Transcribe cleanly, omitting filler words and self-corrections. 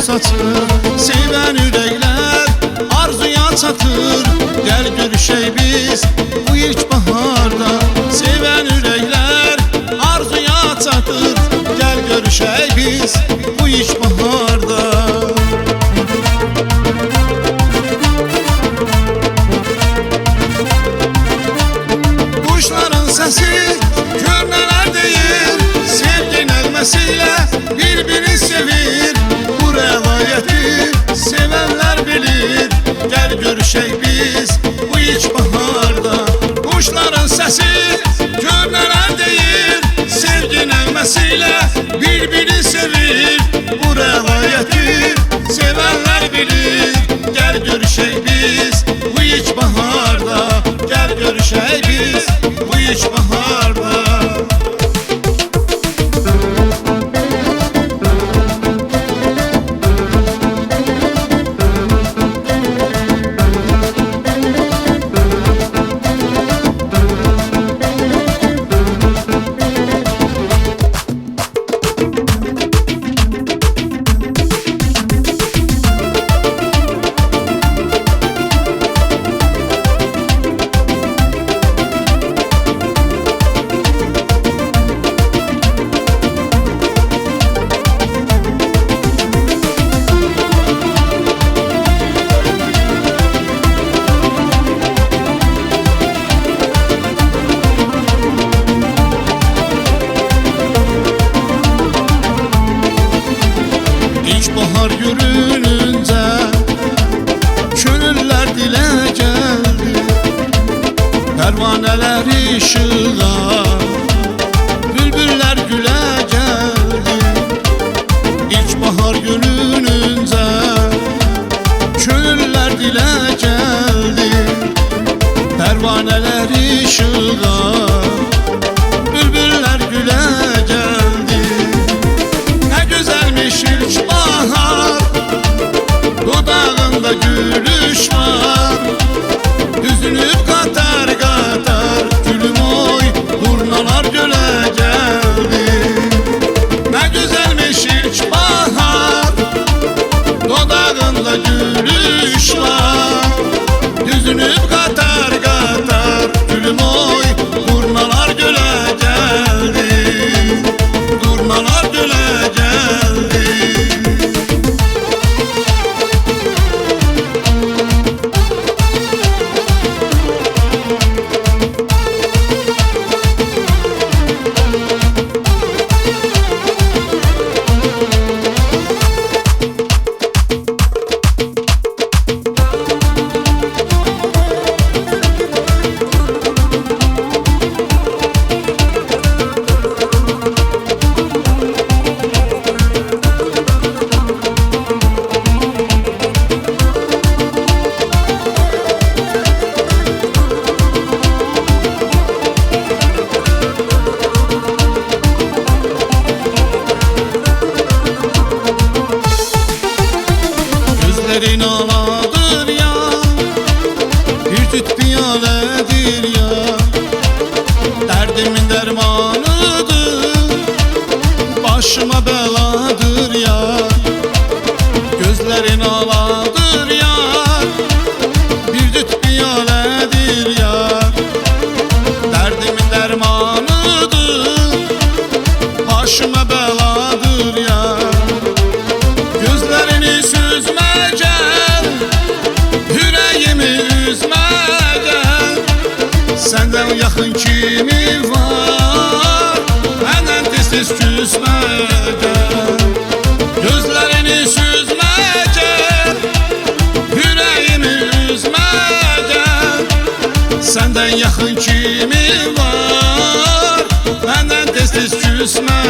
saçır. Sevən ürəklər arzuya çatır. Gəl görüşək biz bu ilk baharda. Sevən ürəklər arzuya çatır. Gəl görüşək biz bu ilk baharda. Kuşların səsi gör nələr deyir. Sevgi nəğməsiyle bir-birini sevir. Bu rəvayəti sevənlər bilir. Gəl görüşək biz bu ilk baharda. Kuşların səsi gör nələr deyir. Sevgi nəğməsiyle bir-birini sevir. Bu rəvayəti sevənlər bilir. Gəl görüşək biz bu ilk baharda. Gəl görüşək biz bu ilk baharda. Bahar görününce könüller dile geldi. Pervaneler ışığa, bülbüller güle geldi. İlk bahar görününce könüller dile geldi. Pervaneler ışığa, bülbüller güle geldi. Ne güzelmiş ilk bahar, dudağında gülüş var. Düzünüp katar katar gülüm oy, durnalar göle geldi. Ne güzelmiş ilk bahar, dudağında gülüş var. Düzünüp katar katar gülüm oy, durnalar göle geldi. Durnalar göle geldi. Gözlerin aladır ya, bir tüt piyaledir ya. Derdimin dermanıdır, başıma beladır ya. Gözlerin aladır ya, bir tüt piyaledir ya. Derdimin dermanıdır, başıma beladır ya. Gözlerini süzme gel, yüreğimi üzme gel. Senden yakın kimi var, benden tez küsme gel. Gözlerini süzme gel, yüreğimi üzme gel. Senden yakın kimi var, benden tez küsme